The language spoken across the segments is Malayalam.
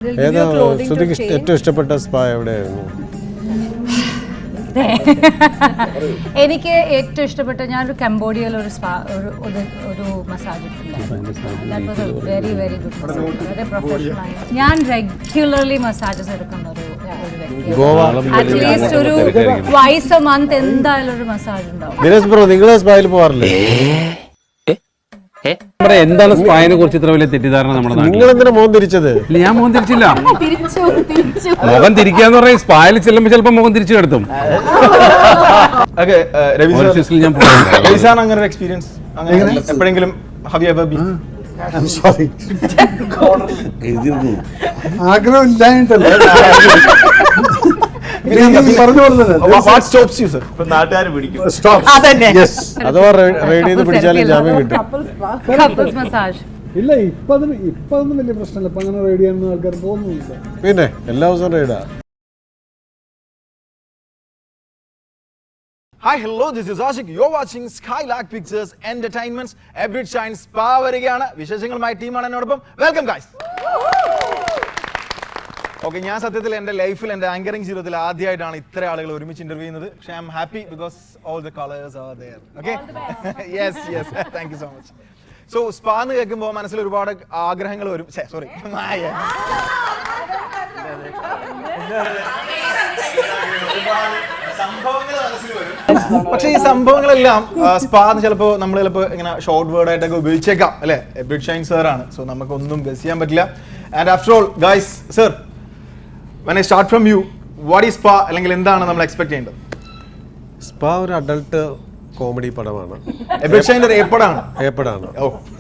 ഏറ്റവും ഇഷ്ടപ്പെട്ട സ്പാ എവിടെയായിരുന്നു? എനിക്ക് ഏറ്റവും ഇഷ്ടപ്പെട്ട ഞാനൊരു കംബോഡിയയിൽ ഒരു സ്പാ ഒരു മസാജ് വെരി വെരി ഗുഡ് വളരെ പ്രൊഫഷണൽ. ഞാൻ റെഗുലർലി മസാജസ് എടുക്കുന്ന ഒരു വ്യക്തിയാണ്. അറ്റ്ലീസ്റ്റ് ഒരു ട്വൈസ് എ മന്ത് എന്തായാലും ഒരു മസാജ് ഉണ്ടാവും. ദിനേശ് ബ്രോ, നിങ്ങൾ സ്പായിൽ പോകാറില്ലേ? എന്താണ് സ്പായിനെ കുറിച്ച് ഇത്ര വലിയ തെറ്റിദ്ധാരണ നമ്മുടെ നാട്ടിൽ? നിങ്ങൾ എന്തിനാ മുഖം തിരിച്ചത്? ഇല്ല, ഞാൻ മുഖം തിരിച്ചില്ല. മുഖം തിരിക്കാന്ന് പറഞ്ഞാൽ സ്പായിൽ ചെല്ലുമ്പോൾ ചിലപ്പോൾ മുഖം തിരിച്ചു കിടത്തും. ഞാൻ അങ്ങനെ എക്സ്പീരിയൻസ് എപ്പോഴെങ്കിലും ആഗ്രഹം ഇല്ലായിട്ടല്ലേ അഥവാ റൈഡ് ചെയ്ത് പിടിച്ചാലും ജാമ്യം കിട്ടും. ഇല്ല, ഇപ്പൊ അതൊന്നും വലിയ പ്രശ്നമില്ല. ഇപ്പൊ അങ്ങനെ റൈഡ് ചെയ്യാനൊന്നും ആൾക്കാർ പോകുന്നില്ല. പിന്നെ എല്ലാ ദിവസവും റൈഡാ. Hi, hello, this is Ashik. You're watching Skylark Pictures Entertainment's Every Shine Spa വരികയാണ്. വിശേഷങ്ങളുമായി ടീമാണ് എന്നോടൊപ്പം. Welcome guys. ഓക്കെ, ഞാൻ സത്യത്തിൽ എൻ്റെ ലൈഫിൽ എൻ്റെ ആങ്കറിംഗ് ജീവിതത്തിൽ ആദ്യമായിട്ടാണ് ഇത്ര ആളുകൾ ഒരുമിച്ച് ഇന്റർവ്യൂ ചെയ്യുന്നത്. പക്ഷേ I am happy because all the colours are there. Okay, yes yes, thank you so much. So spa എന്ന് കേൾക്കുമ്പോൾ മനസ്സിൽ ഒരുപാട് ആഗ്രഹങ്ങൾ വരും. സോറി, പക്ഷെ ഈ സംഭവങ്ങളെല്ലാം സ്പാ ചിലപ്പോൾ നമ്മൾ ഇങ്ങനെ ഷോർട്ട് വേർഡ് ആയിട്ടൊക്കെ ഉപയോഗിച്ചേക്കാം അല്ലെ? എബ്രിഡ് ഷൈൻ സർ ആണ്, സോ നമുക്കൊന്നും ഗസ് ചെയ്യാൻ പറ്റില്ല. And after all guys, sir, when I start from you, what is spa? അല്ലെങ്കിൽ എന്താണ് നമ്മൾ എക്സ്പെക്ട് ചെയ്യേണ്ടത്? സ്പാ ഒരു അഡൾട്ട് കോമഡി പടമാണ്. എബ്രിഡ് ഷൈൻ ഏപ്പടാണ്.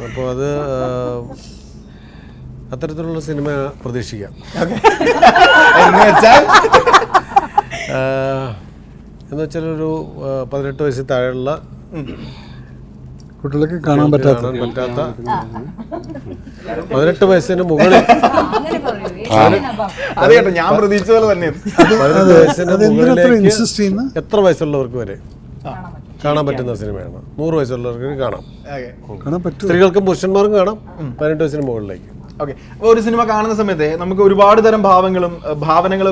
അപ്പോൾ അത് അത്തരത്തിലുള്ള സിനിമ പ്രതീക്ഷിക്കാം. എന്ന് വെച്ചാൽ ഒരു 18 വയസ്സിൽ താഴെയുള്ള കുട്ടികൾക്ക് കാണാൻ പറ്റാത്ത 18 വയസ്സിന് മുകളിൽ, ഞാൻ പ്രതീക്ഷിച്ച പോലെ തന്നെ 18 വയസ്സിന് മുകളിലേക്ക് എത്ര വയസ്സുള്ളവർക്ക് വരെ കാണാൻ പറ്റുന്ന സിനിമയാണ്. 100 വയസ്സുള്ളവർക്ക് കാണാം. സ്ത്രീകൾക്കും പുരുഷന്മാർക്കും കാണാം 18 വയസ്സിന് മുകളിലേക്ക്. ഓക്കെ, അപ്പോൾ ഒരു സിനിമ കാണുന്ന സമയത്ത് നമുക്ക് ഒരുപാട് തരം ഭാവനകളും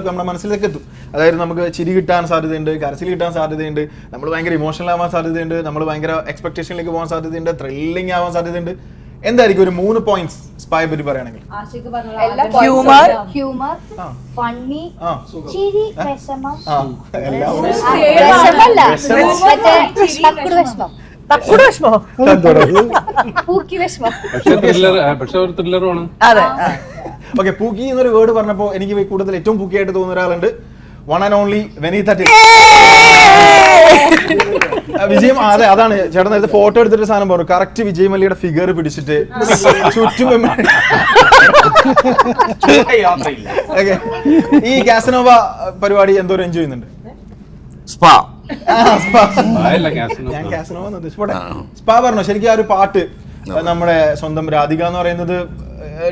നമ്മുടെ മനസ്സിലേക്ക് എത്തും. അതായത് നമുക്ക് ചിരി കിട്ടാൻ സാധ്യതയുണ്ട്, കരച്ചിൽ കിട്ടാൻ സാധ്യതയുണ്ട്, നമ്മൾ ഭയങ്കര ഇമോഷണൽ ആവാൻ സാധ്യതയുണ്ട്, നമ്മൾ ഭയങ്കര എക്സ്പെക്ടേഷനിലേക്ക് പോകാൻ സാധ്യതയുണ്ട്, ത്രില്ലിംഗ് ആവാൻ സാധ്യതയുണ്ട്. എന്തായിരിക്കും ഒരു 3 പോയിന്റ്സ് സ്പായെ പറ്റി പറയുകയാണെങ്കിൽ? ഓക്കെ, പൂക്കി എന്നൊരു വേർഡ് പറഞ്ഞപ്പോ എനിക്ക് കൂടുതൽ ഏറ്റവും പൂക്കിയായിട്ട് തോന്നുന്ന ഒരാളുണ്ട്. One and only Vineetha. വിജയം, അതെ, അതാണ് ചേട്ടൻ നേരത്തെ ഫോട്ടോ എടുത്തിട്ട് സാധനം പറഞ്ഞു. കറക്റ്റ് വിജയ് മല്യയുടെ ഫിഗർ പിടിച്ചിട്ട് ചുറ്റും ഈ കാസനോവ പരിപാടി എന്തോരം എൻജോയ് ചെയ്യുന്നുണ്ട്? സ്പാ സ്പാ പറഞ്ഞോ. ശരിക്കും ആ ഒരു പാട്ട് നമ്മുടെ സ്വന്തം രാധിക എന്ന് പറയുന്നത്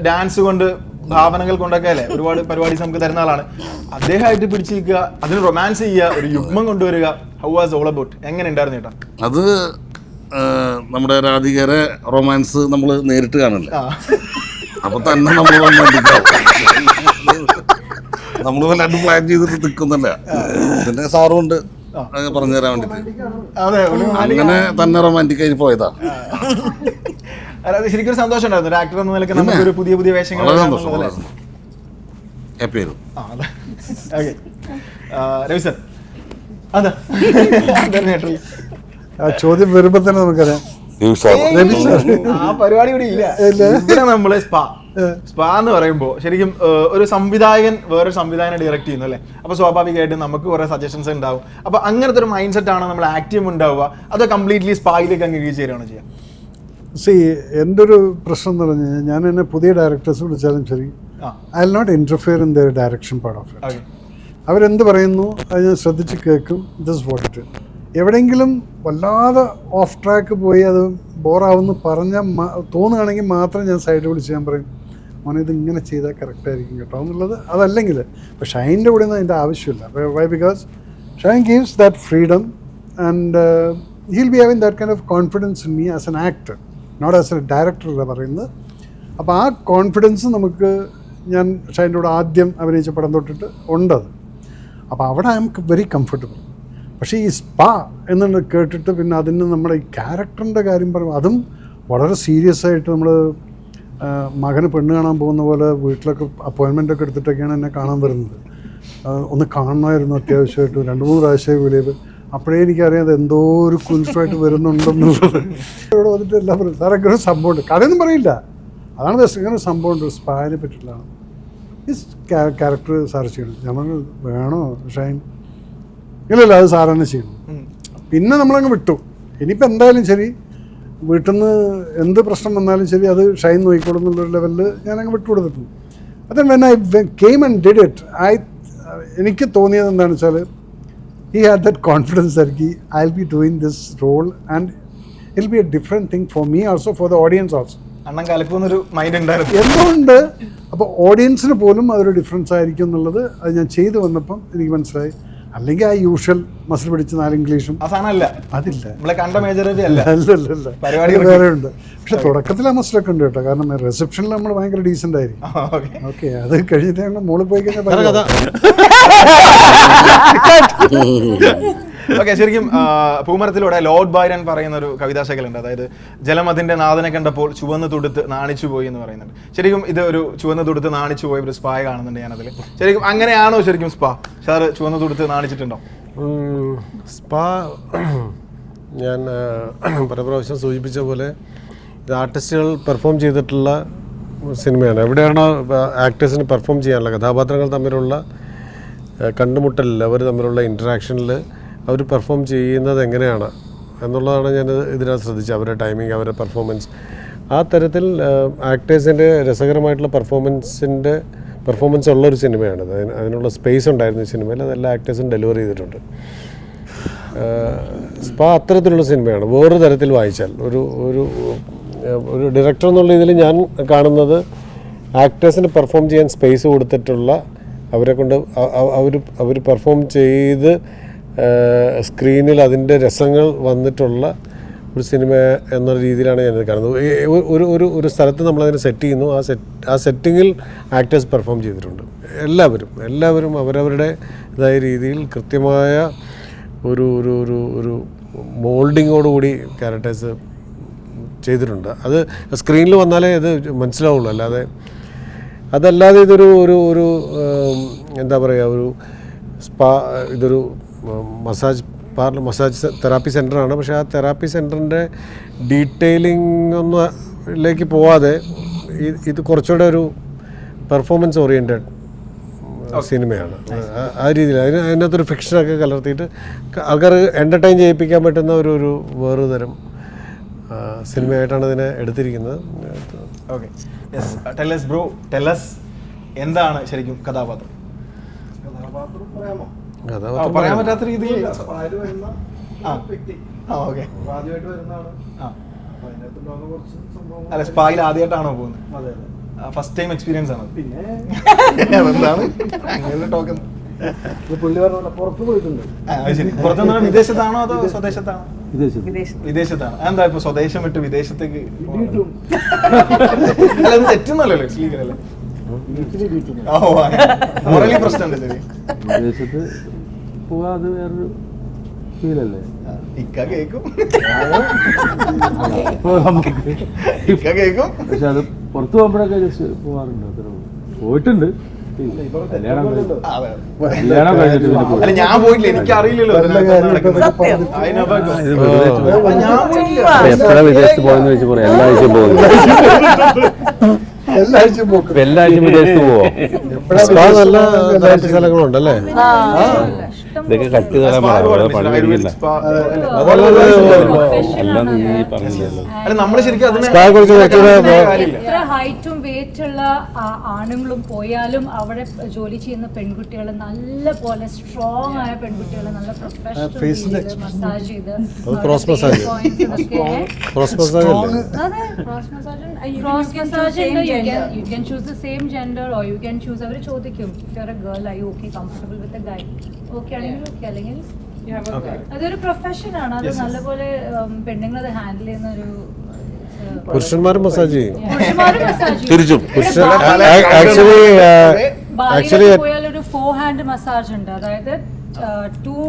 ഡാൻസ് കൊണ്ട് ഭാവനകൾ കൊണ്ടൊക്കെ അല്ലേ ഒരുപാട് പരിപാടി നമുക്ക് തരുന്ന ആളാണ്. അദ്ദേഹമായിട്ട് പിടിച്ചിരിക്കുക, അതിന് റൊമാൻസ് ചെയ്യുക, ഒരു യുഗ്മം കൊണ്ടുവരിക. How was all about? എങ്ങനെ ഉണ്ടായിരുന്നു ചേട്ടാ? അത് നമ്മുടെ രാധികരെ റൊമാൻസ് നമ്മൾ നേരിട്ട് കാണില്ല, അപ്പൊ തന്നെ നമ്മൾ നമ്മൾ വല്ലാണ്ട് പ്ലാൻ ചെയ്തിട്ട് നിൽക്കുന്നില്ല. പിന്നെ സാറുണ്ട് പറഞ്ഞു തരാൻ വേണ്ടിട്ട് അങ്ങനെ തന്നെ റൊമാൻറ്റിക് ആയി പോയതാ. ശരിക്കും ഒരു സന്തോഷം ഉണ്ടായിരുന്നു ഒരു ആക്ടർ എന്ന നിലയ്ക്ക് നമുക്ക് ഒരു പുതിയ വേഷങ്ങൾ. രവി സർ, അതാ ചോദ്യം വരുമ്പോ തന്നെ നമുക്കറിയാം ആ പരിപാടി കൂടി ഇല്ല. ഇവിടെ നമ്മള് സ്പാ എന്ന് പറയുമ്പോൾ ശരിക്കും ഒരു സംവിധായകൻ വേറൊരു സംവിധായകനെ ഡയറക്ട് ചെയ്യുന്നു അല്ലേ? അപ്പൊ സ്വാഭാവികമായിട്ടും നമുക്ക് കുറെ സജഷൻസ് ഉണ്ടാവും. അപ്പൊ അങ്ങനത്തെ ഒരു മൈൻഡ് സെറ്റ് ആണ് നമ്മൾ ആക്റ്റീവ് ഉണ്ടാവുക, അതോ കംപ്ലീറ്റ്ലി സ്പായിലേക്ക് അങ്ങ് ചേരുകയാണോ ചെയ്യാം? എൻ്റെ ഒരു പ്രശ്നം എന്ന് പറഞ്ഞു കഴിഞ്ഞാൽ, ഞാൻ എന്നെ പുതിയ ഡയറക്ടേഴ്സ് വിളിച്ചാലും ശരി, I will not interfere in their direction part of it. അവരെന്ത് പറയുന്നു അത് ഞാൻ ശ്രദ്ധിച്ച് കേൾക്കും. This what it. എവിടെയെങ്കിലും വല്ലാതെ ഓഫ് ട്രാക്ക് പോയി അത് ബോറാവുമെന്ന് പറഞ്ഞാൽ തോന്നുകയാണെങ്കിൽ മാത്രം ഞാൻ സൈഡ് വിളിച്ച് ഞാൻ പറയും, മോനെ ഇത് ഇങ്ങനെ ചെയ്താൽ കറക്റ്റ് ആയിരിക്കും കേട്ടോ എന്നുള്ളത്. അതല്ലെങ്കിൽ ഇപ്പോൾ ഷൈൻ്റെ കൂടെ ഒന്നും അതിൻ്റെ ആവശ്യമില്ല. Why? Because Shine gives that freedom and he'll be having that kind of confidence in me as an actor, not as a director പറയുന്നത്. അപ്പോൾ ആ കോൺഫിഡൻസ് നമുക്ക് ഞാൻ ഷൈൻ്റെ കൂടെ ആദ്യം അഭിനയിച്ച പടം തൊട്ടിട്ട് ഉണ്ടത്. അപ്പോൾ അവിടെ ഐ എം വെരി കംഫർട്ടബിൾ. പക്ഷേ ഈ സ്പാ എന്ന് കേട്ടിട്ട് പിന്നെ അതിന് നമ്മുടെ ഈ ക്യാരക്ടറിൻ്റെ കാര്യം പറയുമ്പോൾ അതും വളരെ സീരിയസ് ആയിട്ട് നമ്മൾ മകന് പെണ്ണ് കാണാൻ പോകുന്ന പോലെ വീട്ടിലൊക്കെ അപ്പോയിൻമെൻ്റൊക്കെ എടുത്തിട്ടൊക്കെയാണ് എന്നെ കാണാൻ വരുന്നത്. ഒന്ന് കാണണമായിരുന്നു അത്യാവശ്യമായിട്ട് 2-3 പ്രാവശ്യം വിളിയത്. അപ്പോഴേ എനിക്കറിയാം എന്തോ ഒരു കുൻഷമായിട്ട് വരുന്നുണ്ടെന്നുള്ളത്. ഇവിടെ വന്നിട്ട് എല്ലാം പറയും സാർ അങ്ങനെ ഒരു സംഭവമുണ്ട്, കഥയൊന്നും പറയില്ല, അതാണ് ബെസ്റ്റ്. ഇങ്ങനെ ഒരു സംഭവമുണ്ട് സ്പാനെ പറ്റിയിട്ടാണ് ഈ ക്യാരക്ടർ സാർ ചെയ്യണം. നമ്മൾ വേണോ ഷൈൻ? ഇല്ലല്ല, അത് സാർ തന്നെ ചെയ്യണം. പിന്നെ നമ്മളങ്ങ് വിട്ടു. ഇനിയിപ്പോൾ എന്തായാലും ശരി, വീട്ടിൽ നിന്ന് എന്ത് പ്രശ്നം വന്നാലും ശരി അത് ഷൈൻ നോക്കിക്കോളും എന്നുള്ളൊരു ലെവലിൽ ഞാനങ്ങ് വിട്ടുകൊടുത്തിട്ടുണ്ട്. അത് when I came and did it, എനിക്ക് തോന്നിയത് എന്താണെന്ന് വെച്ചാൽ he had that confidence that I'll be doing this role and it'll be a different thing for me also, for the audience also. Annan കലക്കുന്നൊരു mind ഉണ്ടായിരുന്നു. എന്തുകൊണ്ട് അപ്പോൾ ഓഡിയൻസിന് പോലും അതൊരു ഡിഫറൻസ് ആയിരിക്കും എന്നുള്ളത് അത് ഞാൻ ചെയ്തു വന്നപ്പം എനിക്ക് മനസ്സിലായി. അല്ലെങ്കിൽ ആ യൂഷ്വൽ മസിൽ പിടിച്ച് 4 ഇംഗ്ലീഷും ആ സാധനമല്ല, അതില്ല. നമ്മളെ കണ്ട മേജർ രവി അല്ല, അല്ലല്ല, പരിപാടി വേറെ ഉണ്ട്. പക്ഷെ തുടക്കത്തിൽ ആ മസിലൊക്കെ ഉണ്ട് കേട്ടോ, കാരണം റിസപ്ഷനിൽ നമ്മൾ ഭയങ്കര ഡീസൻ്റ് ആയിരിക്കും. ഓക്കെ, അത് കഴിഞ്ഞിട്ട് ഞങ്ങൾ മുകളിൽ പോയി കഴിഞ്ഞാൽ ഓക്കെ. ശരിക്കും പൂമരത്തിലൂടെ ലോർഡ് ബൈറൻ പറയുന്ന ഒരു കവിതാശകലുണ്ട്, അതായത് ജലം അതിന്റെ നാഥനെ കണ്ടപ്പോൾ ചുവന്ന് തുടുത്ത് നാണിച്ചു പോയി എന്ന് പറയുന്നുണ്ട്. ശരിക്കും ഇത് ഒരു ചുവന്ന് തുടുത്ത് നാണിച്ചു പോയ ഒരു സ്പായ കാണുന്നുണ്ട് ഞാനതിൽ. ശരിക്കും അങ്ങനെയാണോ ശരിക്കും സ്പാ? സാറ് ചുവന്ന് തുടുത്ത് നാണിച്ചിട്ടുണ്ടോ? സ്പാ ഞാൻ പല പ്രാവശ്യം സൂചിപ്പിച്ച പോലെ ഇത് ആർട്ടിസ്റ്റുകൾ പെർഫോം ചെയ്തിട്ടുള്ള സിനിമയാണ്. എവിടെയാണോ ആക്ടേഴ്സിന് പെർഫോം ചെയ്യാനുള്ള കഥാപാത്രങ്ങൾ തമ്മിലുള്ള കണ്ടുമുട്ടലിൽ, അവർ തമ്മിലുള്ള ഇൻറ്ററാക്ഷനിൽ അവർ പെർഫോം ചെയ്യുന്നത് എങ്ങനെയാണ് എന്നുള്ളതാണ് ഞാൻ ഇതിനകത്ത് ശ്രദ്ധിച്ചത്. അവരുടെ ടൈമിങ്, അവരുടെ പെർഫോമൻസ്, ആ തരത്തിൽ ആക്ടേഴ്സിൻ്റെ രസകരമായിട്ടുള്ള പെർഫോമൻസ് ഉള്ളൊരു സിനിമയാണിത്. അതിനുള്ള സ്പേസ് ഉണ്ടായിരുന്നു ഈ സിനിമയിൽ, അതെല്ലാ ആക്ടേഴ്സും ഡെലിവർ ചെയ്തിട്ടുണ്ട്. സ്പാ അത്തരത്തിലുള്ള സിനിമയാണ്. വേറൊരു തരത്തിൽ വായിച്ചാൽ ഒരു ഡയറക്ടർ എന്നുള്ള ഇതിൽ ഞാൻ കാണുന്നത് ആക്ടേഴ്സിന് പെർഫോം ചെയ്യാൻ സ്പേസ് കൊടുത്തിട്ടുള്ള, അവരെ കൊണ്ട് അവർ പെർഫോം ചെയ്ത് സ്ക്രീനിൽ അതിൻ്റെ രസങ്ങൾ വന്നിട്ടുള്ള ഒരു സിനിമ എന്ന രീതിയിലാണ് ഞാനത് കാണുന്നത്. ഒരു സ്ഥലത്ത് നമ്മളതിനെ സെറ്റ് ചെയ്യുന്നു, ആ സെറ്റിങ്ങിൽ ആക്ടേഴ്സ് പെർഫോം ചെയ്തിട്ടുണ്ട്. എല്ലാവരും അവരവരുടെ ഇതായ രീതിയിൽ കൃത്യമായ ഒരു മോൾഡിങ്ങോടുകൂടി ക്യാരക്ടേഴ്സ് ചെയ്തിട്ടുണ്ട്. അത് സ്ക്രീനിൽ വന്നാലേ അത് മനസ്സിലാവുള്ളൂ. അതല്ലാതെ ഇതൊരു എന്താ പറയുക, ഒരു സ്പാ, ഇതൊരു മസാജ് തെറാപ്പി സെൻ്ററാണ്. പക്ഷേ ആ തെറാപ്പി സെൻ്ററിൻ്റെ ഡീറ്റെയിലിംഗ് പോവാതെ ഇത് കുറച്ചുകൂടെ ഒരു പെർഫോമൻസ് ഓറിയൻറ്റഡ് സിനിമയാണ്. ആ രീതിയിൽ അതിനകത്തൊരു ഫിക്ഷനൊക്കെ കലർത്തിയിട്ട് ആൾക്കാർ എൻ്റർടൈൻ ചെയ്യിപ്പിക്കാൻ പറ്റുന്ന ഒരു വേറൊരു തരം സിനിമയായിട്ടാണ് ഇതിനെ എടുത്തിരിക്കുന്നത്. Okay, yes. ടെൽ us എന്താണ് ശരിക്കും കഥാപാത്രം? പറയാൻ പറ്റാത്ത രീതിയിൽ അല്ല, സ്പായിൽ ആദ്യമായിട്ടാണോ പോകുന്നത്? ഫസ്റ്റ് ടൈം എക്സ്പീരിയൻസ് ആണ്. അതെന്താണ് അങ്ങനെ ടോക്കൺ? പുറത്തുനിന്ന് വിദേശത്താണോ അതോ സ്വദേശത്താണോ? വിദേശത്താണ്. എന്താ ഇപ്പൊ സ്വദേശം വിട്ട് വിദേശത്തേക്ക്? അല്ല, അത് തെറ്റുന്നല്ലോ, സ്ലീഗലല്ലേ? പ്രശ്നമുണ്ട്. ശരി, വിദേശത്ത് പോവാ, അത് വേറൊരു ഫീലല്ലേ? ഇക്ക കേക്കും, പക്ഷെ അത് പുറത്തു പോകുമ്പോഴൊക്കെ ജസ്റ്റ് പോവാറുണ്ട്. അത്ര പോയിട്ടുണ്ട്. ഞാൻ പോയിട്ടില്ല, എനിക്ക് അറിയില്ലല്ലോ. എപ്പോഴാ വിദേശത്ത് പോയെന്ന് വെച്ച് പറയാം. എല്ലാ ആഴ്ചയും പോകുന്നു, എല്ലാ ആഴ്ചയും വിദേശത്ത് പോവോ? നല്ല സ്ഥലങ്ങളുണ്ടല്ലേ? ഇതൊക്കെ കട്ടി തരാൻ പണി മേടിക്കില്ല. എല്ലാം നീ പറഞ്ഞില്ലല്ലോ. എത്ര ഹൈറ്റും വെയിറ്റുള്ള ആണുങ്ങളും പോയാലും അവിടെ ജോലി ചെയ്യുന്ന പെൺകുട്ടികൾ നല്ല പോലെ സ്ട്രോങ് ആയ പെൺകുട്ടികൾ നല്ല പ്രൊഫഷണൽ മസാജ് ചെയ്ത് you can choose the same gender or you can choose അവര് ചോദിക്കും if you're a girl are you okay comfortable with a guy okay ആണെങ്കിൽ okay അല്ലെങ്കിൽ അതൊരു പ്രൊഫഷൻ ആണ്. അത് നല്ലപോലെ പെണ്ണുങ്ങൾ അത് ഹാൻഡിൽ ചെയ്യുന്ന ഒരു പുരുഷന്മാരും മസാജ് ചെയ്യും. പുരുഷന്മാരും മസാജ് ചെയ്യും. തിരിച്ചും ആക്ച്വലി പോയാൽ ഒരു 4 hand മസാജ് ഉണ്ട്, അതായത് 2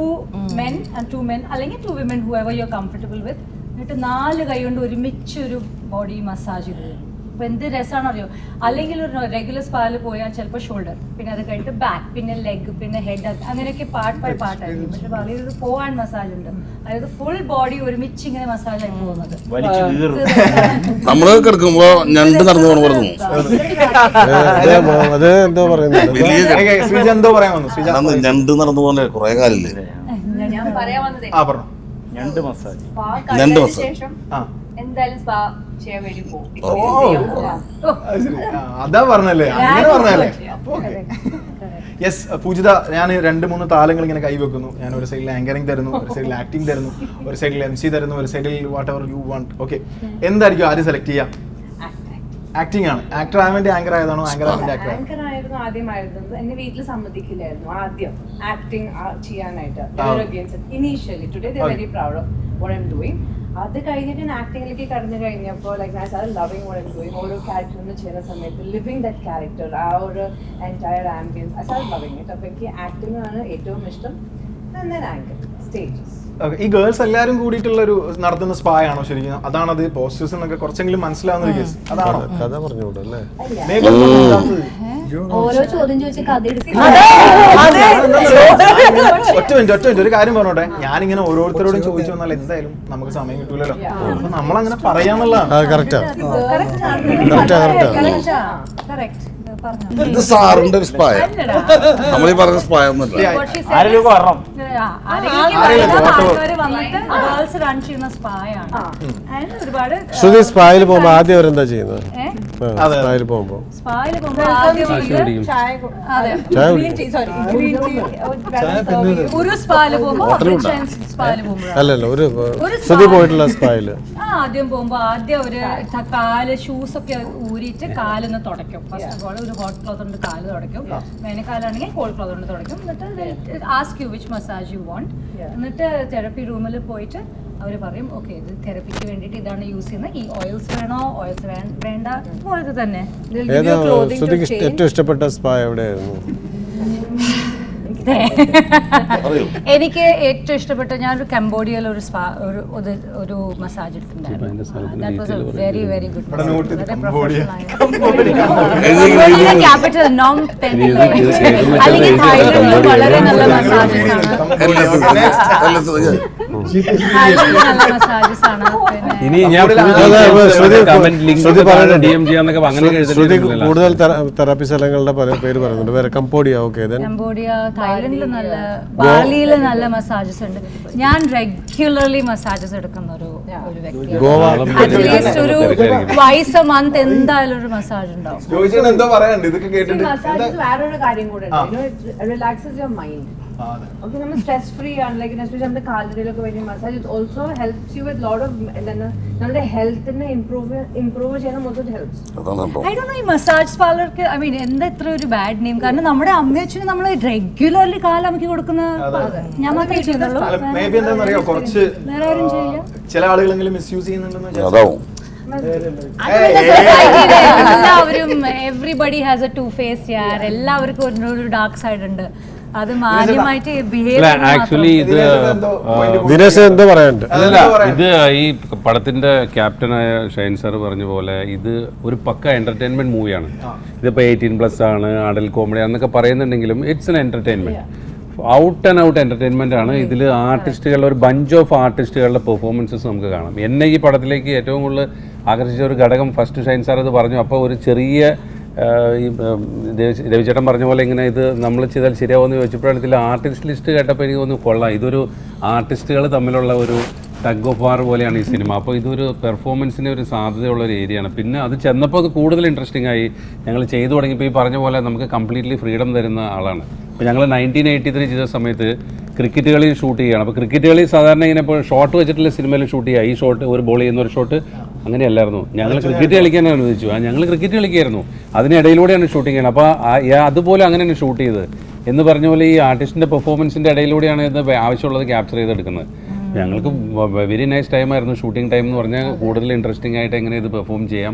men and 2 men അല്ലെങ്കിൽ 2 women whoever you're comfortable with, എന്നിട്ട് 4 കൈ കൊണ്ട് ഒരുമിച്ച് ഒരു ബോഡി മസാജ് ചെയ്യും. അപ്പൊ എന്ത് രസമാണോ അറിയോ. അല്ലെങ്കിൽ ഒരു റെഗുലർ സ്പായിൽ പോയാൽ ചിലപ്പോൾ ഷോൾഡർ, പിന്നെ അത് കഴിഞ്ഞിട്ട് ബാക്ക്, പിന്നെ ലെഗ്, പിന്നെ ഹെഡ്, അങ്ങനെയൊക്കെ പാർട്ട് ബൈ പാർട്ടായിരിക്കും. പക്ഷെ ബാലിയിൽ ഒരു 4 hand മസാജ് ഉണ്ട്, അതായത് ഫുൾ ബോഡി ഒരുമിച്ച് ഇങ്ങനെ മസാജ് ആയി പോകുന്നത്. നമ്മള് കിടക്കുമ്പോ ഞണ്ട് നടന്നു പോണ പോലെ തോന്നും. അത് എന്തോ പറയുന്നത് ശ്രീജ എന്തോ പറയാൻ വന്നു. ശ്രീജ അന്ന് ഞണ്ട് നടന്നു പോലെ കുറെ കാലില്ലേ. ഞാൻ പറയാൻ വന്നതേ ആ പറഞ്ഞു. ഞണ്ട് സ്പാ ഞണ്ട് കഴിഞ്ഞതിന് മസാജ്. ശേഷം ആ എന്തായാലും സ്പാ ചെയ്യാൻ വേണ്ടി പോകും. അത് ശരി. അതാ പറഞ്ഞല്ലേ, അങ്ങനെ പറഞ്ഞല്ലേ. യെസ് പൂജിത, ഞാൻ 2-3 താലങ്ങൾ ഇങ്ങനെ കൈവെക്കുന്നു. ഞാൻ ഒരു സൈഡിൽ ആങ്കറിംഗ് തരുന്നു, ഒരു സൈഡിൽ ആക്ടിംഗ് തരുന്നു, ഒരു സൈഡിൽ MC തരുന്നു, ഒരു സൈഡിൽ what ever you want. Okay, എന്തായിരിക്കും ആദ്യം സെലക്ട് ചെയ്യാം? ആക്ടിംഗ് ആണ്. ആക്ടർ ആവാൻ വേണ്ടി ആങ്കർ ആയതാണോ, ആങ്കർ ആവാൻ വേണ്ടി ആക്ടർ? ആങ്കർ ആയിരുന്നു ആദ്യമായിരുന്നത്. എന്നെ വീട്ടിൽ സമ്മതിക്കില്ലായിരുന്നു ആദ്യം ആക്ടിങ് ചെയ്യാനായിട്ട്. Initially today they very proud of what I am doing. അത് കഴിഞ്ഞിട്ട് ഞാൻ ആക്ടിങ്ങിലേക്ക് കടന്നു കഴിഞ്ഞപ്പോൾ like I started loving what I am doing. ഓരോ ക്യാരക്ടറിന് ചെയ്യുന്ന സമയത്ത് ലിവിങ് ദാറ്റ് ക്യാരക്ടർ, ആ ഒരു entire ambience I started loving it. അപ്പോൾ എനിക്ക് ആക്ടിങ് ആണ് ഏറ്റവും ഇഷ്ടം. Anchor stages. ഈ ഗേൾസ് എല്ലാരും കൂടിയിട്ടുള്ള ഒരു നടത്തുന്ന സ്പാ ആണോ ശരിക്കും? അതാണത് പോസ്റ്റേഴ്സ് എന്നൊക്കെ കുറച്ചെങ്കിലും മനസ്സിലാവുന്ന ഒരു കേസ് അതാണോ? കഥ പറഞ്ഞുകൂടല്ലേ? ഓരോ ചോദ്യം ചോദിച്ച കഥ ഒറ്റ മിനിറ്റ് ഒരു കാര്യം പറഞ്ഞോട്ടെ. ഞാനിങ്ങനെ ഓരോരുത്തരോടും ചോദിച്ചു വന്നാൽ എന്തായാലും നമുക്ക് സമയം കിട്ടൂലല്ലോ. അപ്പൊ നമ്മളങ്ങനെ പറയാന്നുള്ളതാണ്. അത് കറക്റ്റാ. ഇത് സാറിന്റെ ഒരു സ്പായ, നമ്മളീ പറഞ്ഞ സ്പായ ഒന്നല്ല. ശ്രുതി സ്പായിൽ പോകുമ്പോ ആദ്യം അവരെന്താ ചെയ്യുന്നത്? സ്പായിൽ പോകുമ്പോ ഒരു സ്പാല് പോകുമ്പോ അല്ലല്ലോ, ഒരു ശ്രുതി പോയിട്ടുള്ള സ്പായില് ആദ്യം പോകുമ്പോ ആദ്യം ഒരു കാല് ഷൂസ് ഒക്കെ ഊരിയിട്ട് കാലൊന്ന് തുടയ്ക്കും. ഫസ്റ്റ് ഓഫ് ഓൾ ഒരു ഹോട്ട് ക്ലോത്ത് കൊണ്ട് കാല് തുടയ്ക്കും. വേനൽക്കാലാണെങ്കിൽ കോൾഡ് ക്ലോത്ത് കൊണ്ട് തുടയ്ക്കും. എന്നിട്ട് ask you which massage you want. എന്നിട്ട് തെറപ്പി റൂമിൽ പോയിട്ട് അവർ പറയും ഓക്കെ ഇത് തെറപ്പിക്ക് വേണ്ടിയിട്ട് ഇതാണ് യൂസ് ചെയ്യുന്നത്, ഈ ഓയിൽസ് വേണോ, ഓയിൽസ് വേണ്ട, അതുപോലെ തന്നെ. ശ്രുതിക്ക് ഏറ്റവും ഇഷ്ടപ്പെട്ട സ്പാ എവിടെയായിരുന്നു? എനിക്ക് ഏറ്റവും ഇഷ്ടപ്പെട്ട, ഞാനൊരു കംബോഡിയയിൽ ഒരു സ്പാ ഒരു മസാജ് എടുത്തിട്ടുണ്ടായിരുന്നു. Very very good. ക്യാപിറ്റൽ നോം പെൻ, അല്ലെങ്കിൽ തായ്ലൻഡിൽ വളരെ നല്ല മസാജസ് ആണ്. നല്ല മസാജസ് ആണ്. ഇനി ഞാൻ ശ്രുതി കൂടുതൽ തെറാപ്പി സ്ഥലങ്ങളുടെ പേര് പറയുന്നുണ്ട്. വേറെ കംബോഡിയ, ഓക്കെ, കംബോഡിയ, തായ്ലൻഡിൽ നല്ല, ബാലിയിൽ നല്ല മസാജസ് ഉണ്ട്. ഞാൻ റെഗുലർലി മസാജസ് എടുക്കുന്ന ഒരു വ്യക്തിയാണ്. ഗോവ അറ്റ്ലീസ്റ്റ് ഒരു ട്വൈസ് എ മന്ത് എന്തായാലും ഒരു മസാജ് ഉണ്ടാവും. എന്തോ പറയാനുണ്ട് ഇതൊക്കെ കേട്ടിട്ട്? മസാജസ് വേറൊരു കാര്യം കൂടെ ഉണ്ട്. Relaxes your mind. Okay, നമ്മൾ സ്ട്രെസ് ഫ്രീ ആണ്. ലൈക്ക് എസ്പെഷ്യലി നമ്മുടെ കാലിലൊക്കെ വരുന്ന massage it also helps you with lot of എന്താണ് നമ്മുടെ ഹെൽത്തിനെ ഇംപ്രൂവ് ചെയ്യാൻ മൊത്തം ഹെൽപ്സ്. ഐ ഡോണ്ട് നോ ഈ മസാജ് പാർലർക്ക് ഐ മീൻ എന്താ ഇത്ര ഒരു ബാഡ് നെയിം? കാരണം നമ്മുടെ അമ്മയച്ഛന് നമ്മൾ റെഗുലർലി കാലമ്മക്ക് കൊടുക്കുന്ന, ഞാൻ മാത്രമേ ചെയ്യുന്നുള്ളൂ, മേ ബി എന്താണെന്നറിയോ, കുറച്ച് വേറെ ആരും ചെയ്യില്ല. ചില ആളുകളെങ്കിലും മിസ്യൂസ് ചെയ്യുന്നുണ്ടെന്ന് അതാവും. എല്ലാവരും എവ്രിബഡി ഹാസ് എ 2 ഫേസ് യാർ. എല്ലാവർക്കും ഒരു ഡാർക്ക് സൈഡ് ഉണ്ട്. അത് മാന്യമായിട്ട് ആക്ച്വലി ഇത് ദിനേശ് എന്താ പറയാനുണ്ട്? അല്ല, ഇത് ഈ പടത്തിന്റെ ക്യാപ്റ്റനായ ഷൈൻ സാർ പറഞ്ഞ പോലെ ഇത് ഒരു പക്ക എന്റർടൈൻമെന്റ് മൂവിയാണ്. ഇതിപ്പോ 18+ ആണ്, അഡൽ കോമഡി എന്നൊക്കെ പറയുന്നുണ്ടെങ്കിലും it's an entertainment, out and out entertainment ആണ്. ഇതിൽ ആർട്ടിസ്റ്റുകളുടെ ഒരു ബഞ്ച് ഓഫ് ആർട്ടിസ്റ്റുകളുടെ പെർഫോമൻസസ് നമുക്ക് കാണാം. എന്നെ ഈ പടത്തിലേക്ക് ഏറ്റവും കൂടുതൽ ആകർഷിച്ച ഒരു ഘടകം, ഫസ്റ്റ് ഷൈൻ സാർ അത് പറഞ്ഞു. അപ്പോൾ ഒരു ചെറിയ ഈ രവിചേട്ടൻ പറഞ്ഞ പോലെ ഇങ്ങനെ ഇത് നമ്മൾ ചെയ്താൽ ശരിയാവുമെന്ന് ചോദിച്ചപ്പോഴാണ് ഇതിൽ ആർട്ടിസ്റ്റ് ലിസ്റ്റ് കേട്ടപ്പോൾ എനിക്ക് തോന്നുന്നു കൊള്ളാം, ഇതൊരു ആർട്ടിസ്റ്റുകൾ തമ്മിലുള്ള ഒരു ടഗ് ഓഫ് വാർ പോലെയാണ് ഈ സിനിമ. അപ്പോൾ ഇതൊരു പെർഫോമൻസിന് ഒരു സാധ്യതയുള്ള ഒരു ഏരിയയാണ്. പിന്നെ അത് ചെന്നപ്പോൾ അത് കൂടുതൽ ഇൻട്രസ്റ്റിംഗ് ആയി. ഞങ്ങൾ ചെയ്തു തുടങ്ങിയപ്പോൾ ഈ പറഞ്ഞ പോലെ നമുക്ക് കംപ്ലീറ്റ്ലി ഫ്രീഡം തരുന്ന ആളാണ്. ഇപ്പോൾ ഞങ്ങൾ 1983 ചെയ്ത സമയത്ത് ക്രിക്കറ്റ് കളി ഷൂട്ട് ചെയ്യുകയാണ്. അപ്പോൾ ക്രിക്കറ്റ് കളി സാധാരണ ഇങ്ങനെ ഇപ്പോൾ ഷോട്ട് വെച്ചിട്ടുള്ള സിനിമയിൽ ഷൂട്ട് ചെയ്യുക. ഈ ഷോട്ട് ഒരു ബോൾ ചെയ്യുന്ന ഒരു ഷോട്ട് അങ്ങനെയല്ലായിരുന്നു. ഞങ്ങൾ ക്രിക്കറ്റ് കളിക്കാൻ അനുവദിച്ചു. ഞങ്ങൾ ക്രിക്കറ്റ് കളിക്കായിരുന്നു, അതിനിടയിലൂടെയാണ് ഷൂട്ടിംഗ് ചെയ്യണം. അപ്പോൾ അതുപോലെ അങ്ങനെയാണ് ഷൂട്ട് ചെയ്തത് എന്ന് പറഞ്ഞ പോലെ ഈ ആർട്ടിസ്റ്റിൻ്റെ പെർഫോമൻസിൻ്റെ ഇടയിലൂടെയാണ് ഇത് ആവശ്യമുള്ളത് ക്യാപ്ചർ ചെയ്തെടുക്കുന്നത്. ഞങ്ങൾക്ക് വെരി നൈസ് ടൈമായിരുന്നു ഷൂട്ടിംഗ് ടൈം എന്ന് പറഞ്ഞാൽ കൂടുതൽ ഇൻട്രസ്റ്റിംഗ് ആയിട്ട് എങ്ങനെ ഇത് പെർഫോം ചെയ്യാം.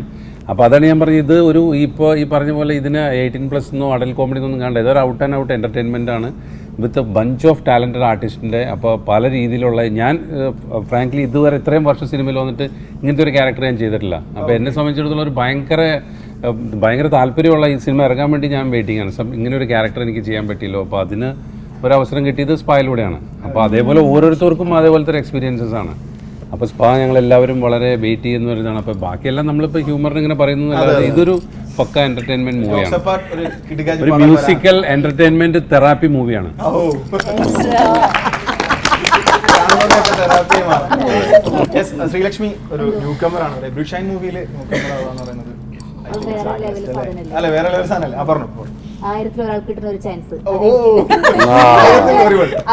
അപ്പോൾ അതാണ് ഞാൻ പറഞ്ഞത്, ഇത് ഒരു ഇപ്പോൾ ഈ പറഞ്ഞ പോലെ ഇതിന് 18+ എന്നോ അഡൽ കോമഡി എന്നൊന്നും കാണണ്ട, ഇതൊരു ഔട്ട് ആൻഡ് ഔട്ട് എൻ്റർടൈൻമെൻ്റ് ആണ് with a bunch of talented ആർട്ടിസ്റ്റിൻ്റെ. അപ്പോൾ പല രീതിയിലുള്ള ഞാൻ ഫ്രാങ്ക്ലി ഇതുവരെ ഇത്രയും വർഷം സിനിമയിൽ വന്നിട്ട് ഇങ്ങനത്തെ ഒരു ക്യാരക്ടർ ഞാൻ ചെയ്തിട്ടില്ല. അപ്പോൾ എന്നെ സംബന്ധിച്ചിടത്തോളം ഒരു ഭയങ്കര താല്പര്യമുള്ള ഈ സിനിമ ഇറങ്ങാൻ വേണ്ടി ഞാൻ വെയിറ്റിംഗ് ആണ്. ഇങ്ങനെ ഒരു ക്യാരക്ടർ എനിക്ക് ചെയ്യാൻ പറ്റിയല്ലോ, അപ്പോൾ അതിന് ഒരവസരം കിട്ടിയത് സ്പായിലൂടെയാണ്. അപ്പോൾ അതേപോലെ ഓരോരുത്തർക്കും അതേപോലത്തെ ഒരു എക്സ്പീരിയൻസസ് ആണ്. അപ്പോൾ സ്പാ ഞങ്ങളെല്ലാവരും വളരെ വെയിറ്റ് ചെയ്യുന്ന ഒരു ഇതാണ്. അപ്പോൾ ബാക്കിയെല്ലാം നമ്മളിപ്പോൾ ഹ്യൂമറിന് ഇങ്ങനെ പറയുന്നതല്ലാതെ ഇതൊരു പക്ക എൻ്റർടൈൻമെൻറ്റ് മൂവിയാണ്, ഒരു മ്യൂസിക്കൽ എൻ്റർടൈൻമെൻറ്റ് തെറാപ്പി മൂവിയാണ്. ശ്രീലക്ഷ്മി ഒരു ന്യൂ കമർ ആണ്, ബ്ലൂ ഷൈൻ മൂവിയിൽ ന്യൂ കമർ ആവാന്ന് പറയുന്നത്. അല്ല വേറെ ലെവൽ സാധനമല്ലേ? പറഞ്ഞു 1000 ഒരാൾക്ക് കിട്ടുന്ന ഒരു ചാൻസ്,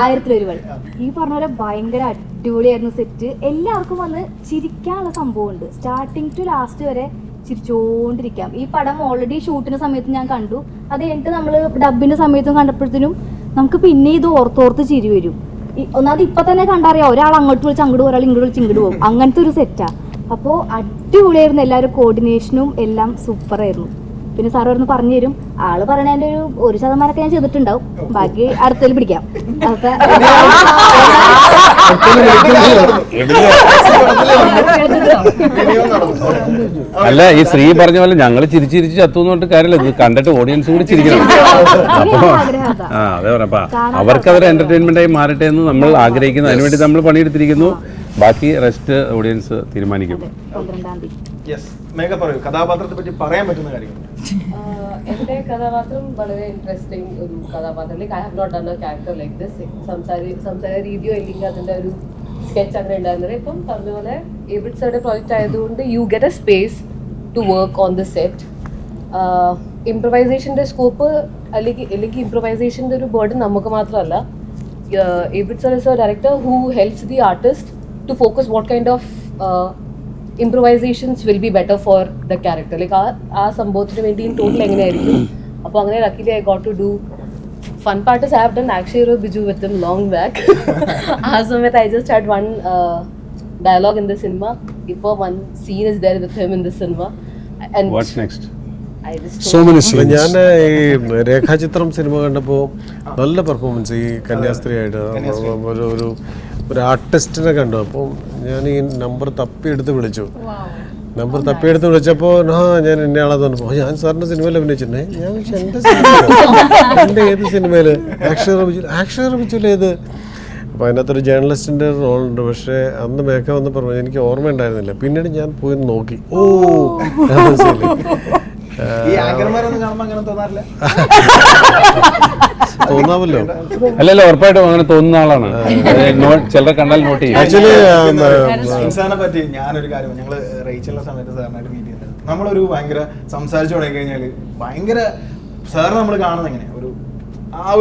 1000 ഈ പറഞ്ഞ പോലെ ഭയങ്കര അടിപൊളിയായിരുന്നു സെറ്റ്. എല്ലാവർക്കും വന്ന് ചിരിക്കാനുള്ള സംഭവമുണ്ട്, സ്റ്റാർട്ടിങ് ടു ലാസ്റ്റ് വരെ ചിരിച്ചോണ്ടിരിക്കാം. ഈ പടം ഓൾറെഡി ഷൂട്ടിന്റെ സമയത്ത് ഞാൻ കണ്ടു, അത് കഴിഞ്ഞിട്ട് നമ്മൾ ഡബിന്റെ സമയത്തും കണ്ടപ്പോഴത്തേനും നമുക്ക് പിന്നെ ഇത് ഓർത്തോർത്ത് ചിരി വരും. ഒന്നാമത് ഇപ്പൊ തന്നെ കണ്ടറിയാം, ഒരാൾ അങ്ങോട്ട് വിളിച്ച് അങ്ങോട്ട്, ഒരാൾ ഇങ്ങോട്ട് വിളിച്ച് ഇങ്ങോട്ട് പോകും, അങ്ങനത്തെ ഒരു സെറ്റാ. അപ്പോൾ അടിപൊളിയായിരുന്നു, എല്ലാവരും കോർഡിനേഷനും എല്ലാം സൂപ്പറായിരുന്നു. പിന്നെ സാർ ഒന്ന് പറഞ്ഞു തരും, ആള് പറയണതിന്റെ ഒരു 1% ഞാൻ ചെയ്തിട്ടുണ്ടാവും, ബാക്കി അടുത്തതിൽ പിടിക്കാം. അല്ല ഈ ശ്രീ പറഞ്ഞ പോലെ ഞങ്ങൾ ചിരിച്ചിരിച്ച് ചത്തുന്ന് പറഞ്ഞിട്ട് കാര്യമില്ല, ഇത് കണ്ടിട്ട് ഓഡിയൻസ് കൂടി ചിരിക്കണം. അപ്പോൾ അതേ പറയാം, അവർക്കതൊരു എന്റർടൈൻമെന്റ് ആയി മാറട്ടെ എന്ന് നമ്മൾ ആഗ്രഹിക്കുന്നു, അതിനുവേണ്ടി നമ്മൾ പണിയെടുത്തിരിക്കുന്നു. ബാക്കി റെസ്റ്റ് ഓഡിയൻസ് തീരുമാനിക്കും. കഥാപാത്രത്തെ പറ്റി പറയാൻ പറ്റുന്ന കാര്യങ്ങൾ. എന്റെ കഥാപാത്രം വളരെ ഇൻട്രസ്റ്റിംഗ് ഒരു കഥാപാത്രം. Like I have not done a character like this. സംസാര രീതിയോ അല്ലെങ്കിൽ അതിന്റെ ഒരു സ്കെച്ച് അങ്ങനെ ഉണ്ടായിരുന്നത്. ഇപ്പം പറഞ്ഞ പോലെ എബിഡ് സാറുടെ പ്രോജക്റ്റ് ആയതുകൊണ്ട് you get a space to work on the set. ഇംപ്രവൈസേഷന്റെ സ്കോപ്പ് അല്ലെങ്കിൽ ഇംപ്രവൈസേഷന്റെ ഒരു ബേർഡൻ നമുക്ക് മാത്രമല്ല. Abid sir is a director who helps the artist to focus what kind of improvisations will be better for the character. Like ആ സംഭവത്തിന് വേണ്ടി in total എങ്ങനെയായിരിക്കും. അപ്പോൾ അങ്ങനെ luckily I got to do. Fun part is I have done Akshay Rao Biju with him long back. ആ സമയത്ത് I just had one dialogue in the cinema. ഇപ്പോൾ one scene is there with him in the cinema. And What's next? ഞാൻ ഈ രേഖാചിത്രം സിനിമ കണ്ടപ്പോൾ നല്ല പെർഫോമൻസ്, ഈ കന്യാസ്ത്രീയായിട്ട് ഒരു ആർട്ടിസ്റ്റിനെ കണ്ടു. അപ്പോൾ ഞാൻ ഈ നമ്പർ തപ്പിയെടുത്ത് വിളിച്ചു. വിളിച്ചപ്പോൾ ഞാൻ എന്നെ ആളെ തോന്നുമ്പോൾ ഞാൻ സാറിൻ്റെ സിനിമയിൽ അഭിനയിച്ചിട്ടുണ്ടേ. ഞാൻ എൻ്റെ ഏത് സിനിമയിൽ? ആക്ഷൻ ഏത്? അപ്പോൾ അതിനകത്തൊരു ജേർണലിസ്റ്റിൻ്റെ റോളുണ്ട്. പക്ഷേ അന്ന് മേഘ വന്ന് പറഞ്ഞു, എനിക്ക് ഓർമ്മ ഉണ്ടായിരുന്നില്ല. പിന്നീട് ഞാൻ പോയി നോക്കി, തോന്നാമല്ലോ. അല്ലല്ലോ, ഉറപ്പായിട്ടും അങ്ങനെ തോന്നുന്ന ആളാണ്. ചിലരെ കണ്ടാൽ നോട്ട് ചെയ്യും. ആക്ച്വലി ഇൻസാനെ പറ്റി ഞാനൊരു കാര്യം, ഞങ്ങള് റേച്ചലിന്റെ സമയത്ത് സാറിനായിട്ട് മീറ്റ് ചെയ്യുന്നത്, നമ്മളൊരു ഭയങ്കര സംസാരിച്ചു തുടങ്ങി കഴിഞ്ഞാൽ ഭയങ്കര സാറിന് നമ്മൾ കാണുന്നത് എങ്ങനെ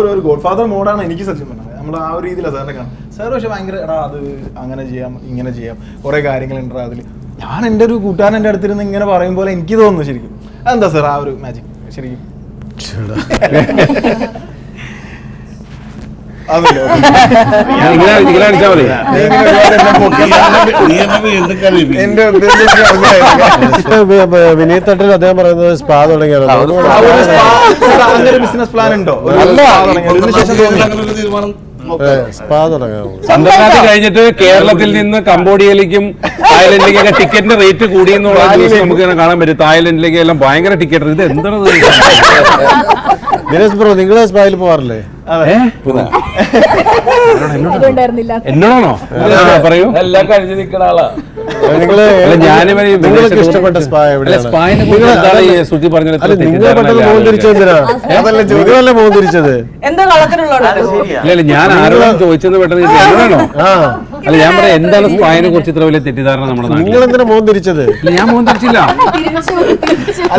ഒരു ഗോഡ് ഫാദർ മോഡാണ് എനിക്ക് സത്യം പറഞ്ഞത്. നമ്മൾ ആ ഒരു രീതിയിലാണ് സാറിനെ കാണുന്നത്. സാർ പക്ഷെ ഭയങ്കര അത് അങ്ങനെ ചെയ്യാം ഇങ്ങനെ ചെയ്യാം കുറെ കാര്യങ്ങളുണ്ട് അതിൽ. ഞാൻ എൻ്റെ ഒരു കൂട്ടുകാരൻ എൻ്റെ അടുത്തിരുന്ന് ഇങ്ങനെ പറയും പോലെ എനിക്ക് തോന്നുന്നു. ശരിക്കും അതെന്താ സാർ ആ ഒരു മാജിക്? ശരിക്കും വിനീത് തട്ടിൽ അദ്ദേഹം പറയുന്നത് സ്പാ തുടങ്ങിയാണ്. ബിസിനസ് പ്ലാൻ ഉണ്ടോ? സ്പാ തുടങ്ങാം. സന്ദർശനം കഴിഞ്ഞിട്ട് കേരളത്തിൽ നിന്ന് കംബോഡിയയിലേക്കും തായ്ലൻഡിലേക്കൊക്കെ ടിക്കറ്റിന്റെ റേറ്റ് കൂടിയെന്നുള്ള ന്യൂസ് നമുക്ക് കാണാൻ പറ്റും. തായ്ലൻഡിലേക്ക് എല്ലാം ഭയങ്കര ടിക്കറ്റ്. ഇത് എന്താണ് ദിനേശ് ബ്രോ, നിങ്ങൾ സ്പായിൽ പോവാറില്ലേ? എന്നോടാണോ? പറയൂ. എല്ലാം കഴിഞ്ഞ് നിൽക്കുന്ന ആളാ നിങ്ങൾക്ക് ഇഷ്ടപ്പെട്ട സ്പാ എവിടെയാണ്? സുജി പറഞ്ഞത് നിങ്ങളല്ലേ മോൻ തിരിച്ചത്? ഇല്ല, ഞാൻ ആരോടും ചോദിച്ചെന്ന് പെട്ടെന്ന് എന്നോടാണോ? അല്ല, ഞാൻ പറയാം, എന്താണ് സ്പായിനെ കുറിച്ച് ഇത്ര വലിയ തെറ്റിദ്ധാരണ നമ്മുടെ നാട്ടിൽ? നിങ്ങൾ എന്തിനാ മോൻ തിരിച്ചത്? ഇല്ല, ഞാൻ മോൻ തിരിച്ചില്ല.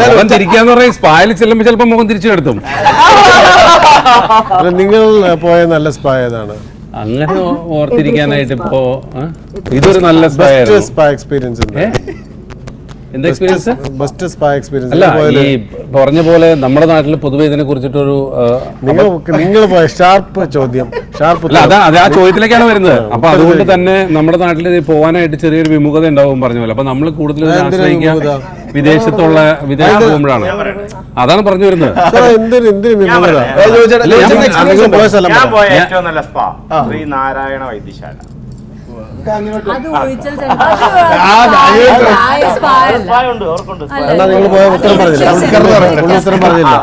മുഖം തിരിക്കാന്ന് പറഞ്ഞാൽ സ്പായിൽ ചെല്ലുമ്പോ ചിലപ്പോ മുഖം തിരിച്ചു കിടത്തും. നിങ്ങൾ പോയ നല്ല സ്പാ ഏതാണ്? അങ്ങനെ ഓർത്തിരിക്കാനായിട്ട് ഇപ്പോ ഇതൊരു നല്ല സ്പാ എക്സ്പീരിയൻസ്. എന്താ എക്സ്പീരിയൻസ്? Best spa experience. അല്ല, ഈ പറഞ്ഞ പോലെ നമ്മുടെ നാട്ടിൽ പൊതുവെ ഇതിനെ കുറിച്ചിട്ടൊരു നിങ്ങൾ പോയ ഷാർപ്പ് ചോദ്യം, ഷാർപ്പ് അല്ല അതാ ആ ചോദ്യത്തിലേക്കാണ് വരുന്നത്. അപ്പൊ അതുകൊണ്ട് തന്നെ നമ്മുടെ നാട്ടിൽ പോകാനായിട്ട് ചെറിയൊരു വിമുഖത ഉണ്ടാവും പറഞ്ഞ പോലെ. അപ്പൊ നമ്മൾ കൂടുതൽ ആശ്രയിക്കുക വിദേശത്തുള്ള പോകുമ്പോഴാണ്. അതാണ് പറഞ്ഞു വരുന്നത്. എന്തിനു വിമുഖത? പോയ ഏറ്റവും നല്ല സ്പാ ശ്രീനാരായണ വൈദ്യശാല. അത് ഒഴിച്ചാൽ നിങ്ങൾ പോയ ഉത്തരം പറഞ്ഞില്ല.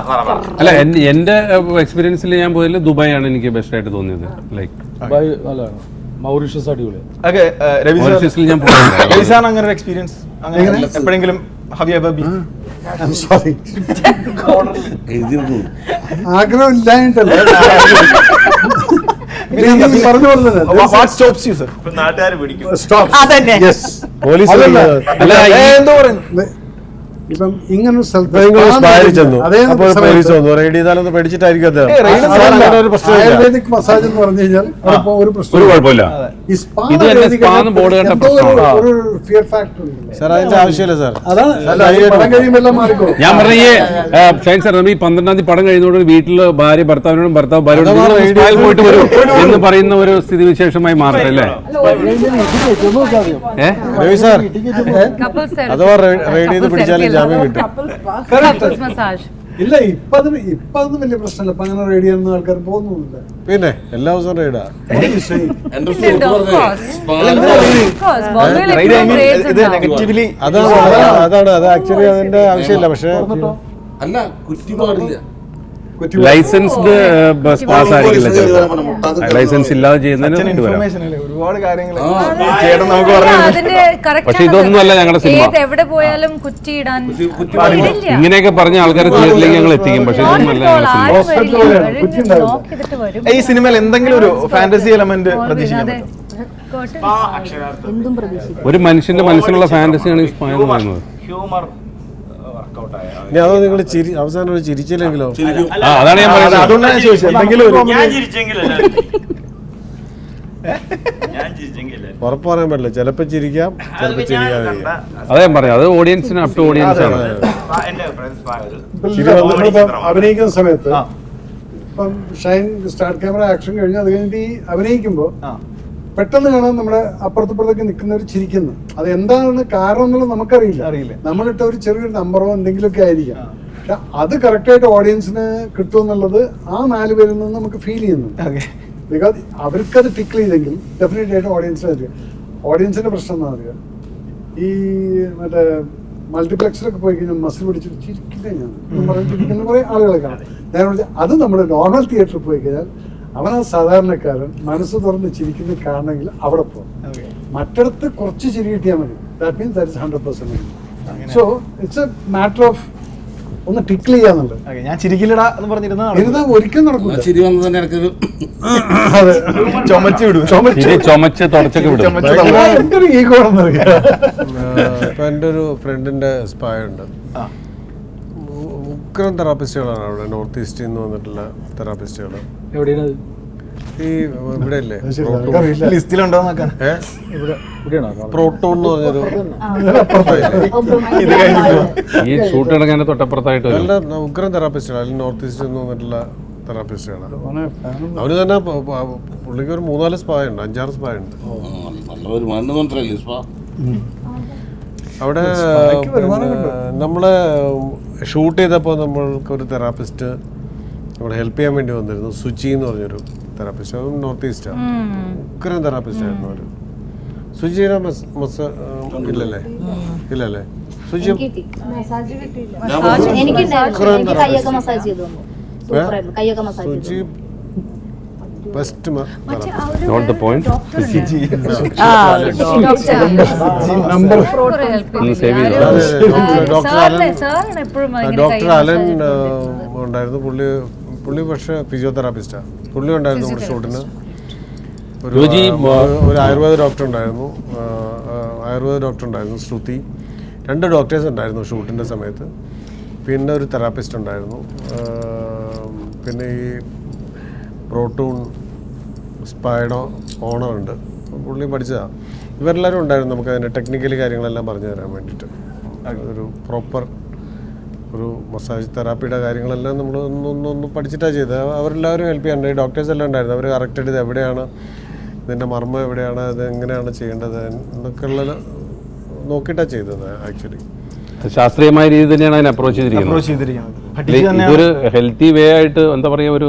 അല്ല, എന്റെ എക്സ്പീരിയൻസിൽ ഞാൻ പോയതിൽ ദുബായ് ആണ് എനിക്ക് ബെസ്റ്റ് ആയിട്ട് തോന്നിയത്. ലൈക്ക് ദുബായ് നല്ലതാണ്, മൗറീഷ്യസ് അടിപൊളി. മൗറീഷ്യസിൽ ഞാൻ പോയിട്ടുണ്ട്. അങ്ങനെ ഒരു എക്സ്പീരിയൻസ് എപ്പോഴെങ്കിലും ആഗ്രഹം ഇല്ലായിട്ടല്ല, പറഞ്ഞു നാട്ടുകാർ പിടിക്കും. പോലീസ് ഇപ്പം ഇങ്ങനൊരു സ്ഥലത്ത് ആയുർവേദിക് മസാജ് എന്ന് പറഞ്ഞു കഴിഞ്ഞാൽ ഒരു പ്രശ്നം, ഒരു ഫിയർ ഫാക്ടർ ഉണ്ട്. സാർ അതിന്റെ ആവശ്യമില്ല സാർ. അതാണ് പടം കഴിയുമ്പോൾ മാറിക്കോ. ഞാൻ പറഞ്ഞ ഷൈൻ സാർ, ഈ 12-ാം തീയതി പടം കഴിയുന്നതോട് വീട്ടില് ഭാര്യ ഭർത്താവിനോടും ഭർത്താവ് ഭാര്യയോടും പോയിട്ട് വരും എന്ന് പറയുന്ന ഒരു സ്ഥിതിവിശേഷമായി മാറല്ലേ? രവി സാർ, അഥവാ റെയ്ഡ് ചെയ്ത് പിടിച്ചാലും ജാമ്യം കിട്ടും. ഇല്ല, ഇപ്പൊ അതൊന്നും വലിയ പ്രശ്നമല്ല. ഇപ്പൊ അങ്ങനെ റെഡി ചെയ്യുന്ന ആൾക്കാർ പോകുന്നില്ല. പിന്നെ എല്ലാ ദിവസവും റെയ്ഡാ. അതാണ് അത് ആക്ച്വലി അതിന്റെ ആവശ്യമില്ല. പക്ഷെ അല്ല, കുറ്റി പാടില്ല. ലൈസൻസ്ഡ് പാസ് ആയിരിക്കില്ല ചിലപ്പോൾ. ലൈസൻസ് ഇല്ലാതെ ചെയ്യുന്നതിന് ഒരുപാട് കാര്യങ്ങൾ പക്ഷെ ഇതൊന്നുമല്ല ഞങ്ങളുടെ സിനിമ. എവിടെ പോയാലും കുറ്റിയിടാൻ ഇങ്ങനെയൊക്കെ പറഞ്ഞ ആൾക്കാരെ തിയേറ്ററിലേക്ക് ഞങ്ങൾ എത്തിക്കും. പക്ഷെ ഇതൊന്നുമല്ല ഞങ്ങളുടെ സിനിമ. ഈ സിനിമയിൽ എന്തെങ്കിലും ഒരു ഫാന്റസി എലമെന്റ് പ്രതീക്ഷിക്കാൻ എന്തും പ്രതീക്ഷിക്കും. ഒരു മനുഷ്യന്റെ മനസ്സിലുള്ള ഫാന്റസിയാണ് ഈ സ്പാ എന്ന് പറയുന്നത്. ഹ്യൂമർ ഇനി അതോ നിങ്ങൾ അവസാനം ഒരു ചിരിച്ചില്ലെങ്കിലോ? അതാണ് ഞാൻ പറയുന്നത്. അതുകൊണ്ടാണ് ഞാൻ ചോദിച്ചത്. എന്തെങ്കിലും ഉറപ്പ് പറയാൻ പറ്റില്ല. ചിലപ്പോ ചിരിക്കാം, ചിലപ്പോ ചിരിക്കാതിരിക്കാം. അതെ ഞാൻ പറയാം, അത് ഓഡിയൻസിന് അപ് ടു ഓഡിയൻസ് ആണ്. അഭിനയിക്കുന്ന സമയത്ത് ഇപ്പം ഷൈൻ സ്റ്റാർട്ട് ക്യാമറ ആക്ഷൻ കഴിഞ്ഞ് അത് കഴിഞ്ഞിട്ട് ഈ അഭിനയിക്കുമ്പോൾ പെട്ടെന്ന് കാണാൻ നമ്മുടെ അപ്പുറത്തപ്പുറത്തേക്ക് നിൽക്കുന്നവർ ചിരിക്കുന്നു. അത് എന്താണ് കാരണം എന്നുള്ളത് നമുക്കറിയില്ല. നമ്മളിട്ട ഒരു ചെറിയൊരു നമ്പറോ എന്തെങ്കിലുമൊക്കെ ആയിരിക്കാം. പക്ഷെ അത് കറക്റ്റായിട്ട് ഓഡിയൻസിന് കിട്ടുമെന്നുള്ളത് ആ 4 പേരിൽ നിന്ന് നമുക്ക് ഫീൽ ചെയ്യുന്നു. ബിക്കോസ് അവർക്കത് ടിക്കിൾ ചെയ്തെങ്കിൽ ഡെഫിനറ്റ് ആയിട്ട് ഓഡിയൻസിന് അറിയാം. ഓഡിയൻസിന്റെ പ്രശ്നം എന്താ പറയുക, ഈ മറ്റേ മൾട്ടിപ്ലക്സിലൊക്കെ പോയി കഴിഞ്ഞാൽ മസിൽ പിടിച്ചിട്ട് ചിരിക്കില്ല ഞാൻ ചിരിക്കുന്ന കുറേ ആളുകളെ കാണാം. ഞാൻ അത് നമ്മൾ നോർമൽ തിയേറ്ററിൽ പോയി കഴിഞ്ഞാൽ അവനാ സാധാരണക്കാരൻ മനസ്സ് തുറന്ന് ചിരിക്കുന്ന കാണണമെങ്കിൽ അവിടെ പോകും. മറ്റിടത്ത് കുറച്ച് ചിരി കിട്ടിയാൽ മതി. That means that is 100%. So it's A matter of ഒന്ന് ടിക്കിൾ ചെയ്യാന്നുള്ളത്. ഞാൻ ചിരിക്കില്ലടാ എന്ന് പറഞ്ഞിരുന്ന ഒരിക്കലും നടക്കില്ല. ചിരി വന്നത് തന്നെ എനിക്കൊരു ചുമച്ച് വിടും, ചുമച്ച് തുടച്ചൊക്കെ വിടും. ഭയങ്കര ഈഗോണെന്ന് അറിയാം. ഇപ്പൊ എൻ്റെ ഒരു ഫ്രണ്ടിന്റെ സ്പാ ഉണ്ട്. ഉഗ്രം തെറാപ്പിസ്റ്റുകളാണ് അവിടെ, നോർത്ത് ഈസ്റ്റിൽ നിന്ന് വന്നിട്ടുള്ള തെറാപ്പിസ്റ്റുകൾ. എവിടെയാണ് ഈ ഇവിടെ അല്ലേ ലിസ്റ്റിലുണ്ടോ നോക്കാൻ? പ്രോട്ടോൺ എന്ന് പറഞ്ഞൊരു ഈ ഷൂട്ട് നടക്കാൻ തൊട്ടപ്പുറത്തായിട്ട് നല്ല ഉഗ്രം തെറാപ്പിസ്റ്റുകൾ, അല്ലെങ്കിൽ നോർത്ത് ഈസ്റ്റിൽ നിന്ന് വന്നിട്ടുള്ള തെറാപ്പിസ്റ്റുകളാണ്. അവര് തന്നെ പുള്ളിക്ക് ഒരു 3-4 സ്പാ ഉണ്ട്, 5-6 സ്പാ ഉണ്ട് അവിടെ. നമ്മള് ഷൂട്ട് ചെയ്തപ്പോൾ നമ്മൾക്കൊരു തെറാപ്പിസ്റ്റ് നമ്മളെ ഹെൽപ്പ് ചെയ്യാൻ വേണ്ടി വന്നിരുന്നു. സുചി എന്ന് പറഞ്ഞൊരു തെറാപ്പിസ്റ്റ്, അതും നോർത്ത് ഈസ്റ്റാണ്. ഉഗ്രം തെറാപ്പിസ്റ്റ് ആയിരുന്നു അവർ. സുചിയുടെ ഇല്ലല്ലേ? Suchi Suchi best not the point. Doctor Alan ഉണ്ടായിരുന്നു. പുള്ളി പക്ഷേ ഫിസിയോതെറാപ്പിസ്റ്റാണ്. പുള്ളി ഉണ്ടായിരുന്നു നമ്മുടെ ഷൂട്ടിന്. ഒരു ആയുർവേദ ഡോക്ടർ ഉണ്ടായിരുന്നു ശ്രുതി. 2 ഡോക്ടേഴ്സ് ഉണ്ടായിരുന്നു ഷൂട്ടിൻ്റെ സമയത്ത്. പിന്നെ ഒരു തെറാപ്പിസ്റ്റ് ഉണ്ടായിരുന്നു. പിന്നെ ഈ പ്രോട്ടൂൺ സ്പൈഡോ ഓണറുണ്ട്, പുള്ളി പഠിച്ചതാണ്. ഇവരെല്ലാവരും ഉണ്ടായിരുന്നു നമുക്ക് അതിൻ്റെ ടെക്നിക്കലി കാര്യങ്ങളെല്ലാം പറഞ്ഞു തരാൻ വേണ്ടിയിട്ട്. ഒരു പ്രോപ്പർ ഒരു മസാജ് തെറാപ്പിയുടെ കാര്യങ്ങളെല്ലാം നമ്മൾ ഒന്ന് പഠിച്ചിട്ടാണ് ചെയ്തത്. അവരെല്ലാവരും ഹെൽപ്പ് ചെയ്യാനുണ്ട്. ഡോക്ടേഴ്സ് എല്ലാം ഉണ്ടായിരുന്നു. അവർ കറക്റ്റായിട്ട് ഇത് എവിടെയാണ്, ഇതിൻ്റെ മർമ്മം എവിടെയാണ്, ഇത് എങ്ങനെയാണ് ചെയ്യേണ്ടത് എന്നൊക്കെയുള്ള നോക്കിയിട്ടാണ് ചെയ്തത്. ആക്ച്വലി ശാസ്ത്രീയമായ രീതി തന്നെയാണ് അതിനെ അപ്രോച്ച് ചെയ്തിരിക്കുന്നത്. ഇതൊരു ഹെൽത്തി വേ ആയിട്ട് എന്താ പറയുക, ഒരു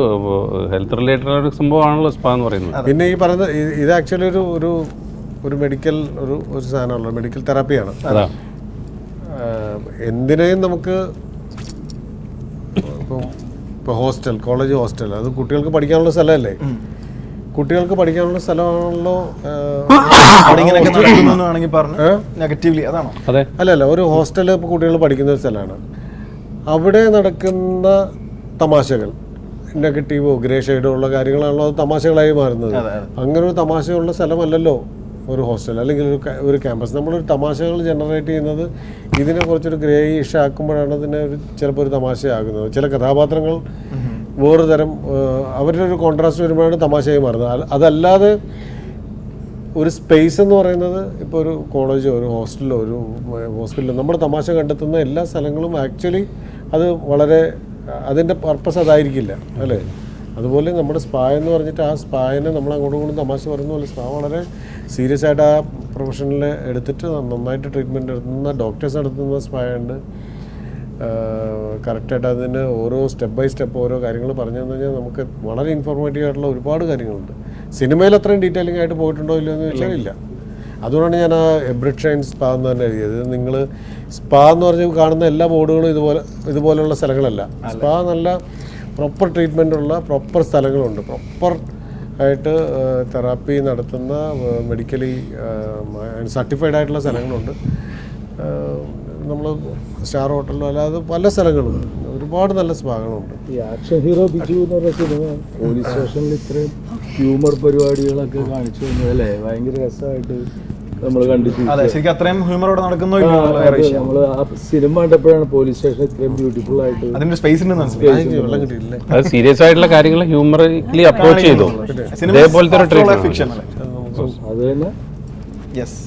ഹെൽത്ത് റിലേറ്റഡ് ഒരു സംഭവമാണല്ലോ സ്പാ എന്ന് പറയുന്നത്. പിന്നെ ഈ പറയുന്നത് ഇത് ആക്ച്വലി ഒരു മെഡിക്കൽ ഒരു സാധനമാണല്ലോ, മെഡിക്കൽ തെറാപ്പിയാണ്. എന്തിനേയും നമുക്ക് ഇപ്പോൾ ഹോസ്റ്റൽ, കോളേജ് ഹോസ്റ്റൽ, അത് കുട്ടികൾക്ക് പഠിക്കാനുള്ള സ്ഥലമല്ലേ. കുട്ടികൾക്ക് പഠിക്കാനുള്ള സ്ഥലമാണല്ലോ. അല്ലല്ല, ഒരു ഹോസ്റ്റലിൽ ഇപ്പോൾ കുട്ടികൾ പഠിക്കുന്ന ഒരു സ്ഥലമാണ്. അവിടെ നടക്കുന്ന തമാശകൾ, നെഗറ്റീവോ ഗ്രേ ഷെയ്ഡോ ഉള്ള കാര്യങ്ങളാണല്ലോ അത് തമാശകളായി മാറുന്നത്. അങ്ങനെ ഒരു തമാശയുള്ള സ്ഥലമല്ലല്ലോ ഒരു ഹോസ്റ്റൽ അല്ലെങ്കിൽ ഒരു ക്യാമ്പസ്. നമ്മളൊരു തമാശകൾ ജനറേറ്റ് ചെയ്യുന്നത് ഇതിനെ കുറച്ചൊരു ഗ്രേയിഷ് ആക്കുമ്പോഴാണ് അതിനെ ചിലപ്പോൾ ഒരു തമാശയാകുന്നത്. ചില കഥാപാത്രങ്ങൾ വേറെ തരം അവരുടെ ഒരു കോൺട്രാസ്റ്റ് വരുമ്പോഴാണ് തമാശയായി മാറുന്നത്. അതല്ലാതെ ഒരു സ്പേസ് എന്ന് പറയുന്നത് ഇപ്പോൾ ഒരു കോളേജോ ഒരു ഹോസ്റ്റലിലോ ഒരു ഹോസ്പിറ്റലോ നമ്മൾ തമാശ കണ്ടെത്തുന്ന എല്ലാ സ്ഥലങ്ങളും ആക്ച്വലി അത് വളരെ അതിൻ്റെ പർപ്പസ് അതായിരിക്കില്ല അല്ലേ. അതുപോലെ നമ്മുടെ സ്പാ എന്ന് പറഞ്ഞിട്ട് ആ സ്പായിനെ നമ്മൾ അങ്ങോട്ടും ഇങ്ങോട്ടും തമാശ പറയുന്ന പോലെ സ്പാ വളരെ സീരിയസ് ആയിട്ട് ആ പ്രൊഫഷനിൽ എടുത്തിട്ട് നന്നായിട്ട് ട്രീറ്റ്മെൻറ്റ് എടുത്തുന്ന ഡോക്ടേഴ്സ് നടത്തുന്ന സ്പാ ഉണ്ട്. കറക്റ്റായിട്ട് അതിന് ഓരോ സ്റ്റെപ്പ് ബൈ സ്റ്റെപ്പ് ഓരോ കാര്യങ്ങൾ പറഞ്ഞു തന്നു കഴിഞ്ഞാൽ നമുക്ക് വളരെ ഇൻഫോർമേറ്റീവ് ആയിട്ടുള്ള ഒരുപാട് കാര്യങ്ങളുണ്ട്. സിനിമയിൽ അത്രയും ഡീറ്റെയിലിംഗ് ആയിട്ട് പോയിട്ടുണ്ടോ ഇല്ലയോ എന്ന് ചോദിച്ചാൽ ഇല്ല. അതുകൊണ്ടാണ് ഞാൻ ആ എബ്രിഡ് ഷൈൻ സ്പാ എന്ന് തന്നെ എഴുതിയത്. നിങ്ങൾ സ്പാ എന്ന് പറഞ്ഞ് കാണുന്ന എല്ലാ ബോർഡുകളും ഇതുപോലെയുള്ള സ്ഥലങ്ങളല്ല. സ്പാ നല്ല പ്രോപ്പർ ട്രീറ്റ്മെൻറ്റുള്ള പ്രോപ്പർ സ്ഥലങ്ങളുണ്ട്. പ്രോപ്പർ ആയിട്ട് തെറാപ്പി നടത്തുന്ന മെഡിക്കലി സർട്ടിഫൈഡ് ആയിട്ടുള്ള സ്ഥലങ്ങളുണ്ട്. നമ്മൾ സ്റ്റാർ ഹോട്ടലിലോ അല്ലാതെ പല സ്ഥലങ്ങളും ഒരുപാട് നല്ല സ്പാകളുണ്ട്. ഈ ആക്ഷൻ ഹീറോ ബിജു എന്ന് പറഞ്ഞ സിനിമ പോലീസ് സ്റ്റേഷനിൽ ഇത്രയും ഹ്യൂമർ പരിപാടികളൊക്കെ കാണിച്ചു തന്നു അല്ലേ, ഭയങ്കര രസമായിട്ട് നമ്മൾ കണ്ടിട്ട് അത്രയും ഹ്യൂമറോടെ നടക്കുന്നു. നമ്മൾ ആ സിനിമ കണ്ടപ്പോഴാണ് പോലീസ് സ്റ്റേഷൻ ഇത്രയും ബ്യൂട്ടിഫുൾ ആയിട്ട് അതിന്റെ സ്പേസ് അത് സീരിയസ് ആയിട്ടുള്ള കാര്യങ്ങൾ ഹ്യൂമറിക്കലി അപ്രോച്ച് ചെയ്തു. അതേപോലത്തെ ഒരു ട്രീറ്റ്മെന്റ് അത് തന്നെ. യെസ്.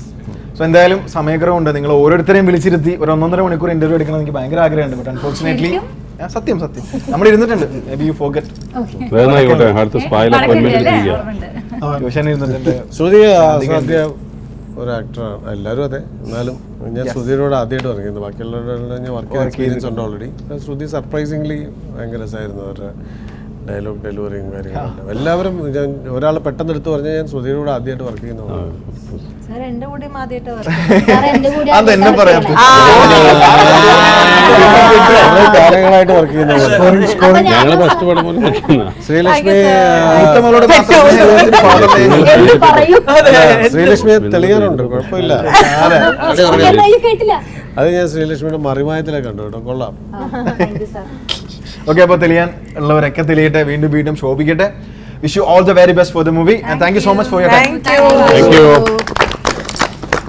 സോ എന്തായാലും സമയക്രമമുണ്ട്. നിങ്ങൾ ഓരോരുത്തരെയും വിളിച്ചിരുത്തി ഒരു 1.5 മണിക്കൂർ ഇന്റർവ്യൂ എടുക്കണം എനിക്ക് ഭയങ്കര ആഗ്രഹമുണ്ട്. ബട്ട് അൺഫോർച്ചുനേറ്റ്ലി സത്യം നമ്മൾ ഇരുന്നിട്ടുണ്ട്. May be you forget. ഒരു ആക്ടറാണ്, എല്ലാവരും അതെ. എന്നാലും ഞാൻ ശ്രുതിയോട് ആദ്യമായിട്ട് വർക്കുന്നത്. ബാക്കിയുള്ളവരുടെ ഞാൻ വർക്ക് എക്സ്പീരിയൻസ് ഉണ്ട് ഓൾറെഡി. ശ്രുതി സർപ്രൈസിംഗ്ലി ഭയങ്കര രസമായിരുന്നു അവരുടെ ഡയലോഗ് ഡെലിവറിയും കാര്യങ്ങളെല്ലാം. എല്ലാവരും ഞാൻ ഒരാളെ പെട്ടെന്ന് എടുത്ത് പറഞ്ഞാൽ ഞാൻ ശ്രുതിയോട് ആദ്യമായിട്ട് വർക്ക് ചെയ്യുന്നതാണ്. കാലങ്ങളായിട്ട് വർക്ക് ചെയ്യുന്ന ശ്രീലക്ഷ്മിയെ തെളിയാനുണ്ട്, കുഴപ്പമില്ല. അത് ഞാൻ ശ്രീലക്ഷ്മിയുടെ മറിമായത്തിലൊക്കെ കണ്ടു കേട്ടോ, കൊള്ളാം. ഓക്കെ, അപ്പോൾ തെളിയാൻ ഉള്ളവരൊക്കെ തെളിയട്ടെ, വീണ്ടും ശോഭിക്കട്ടെ. Wish you all the very best for the movie and thank you so much for your time. Thank you.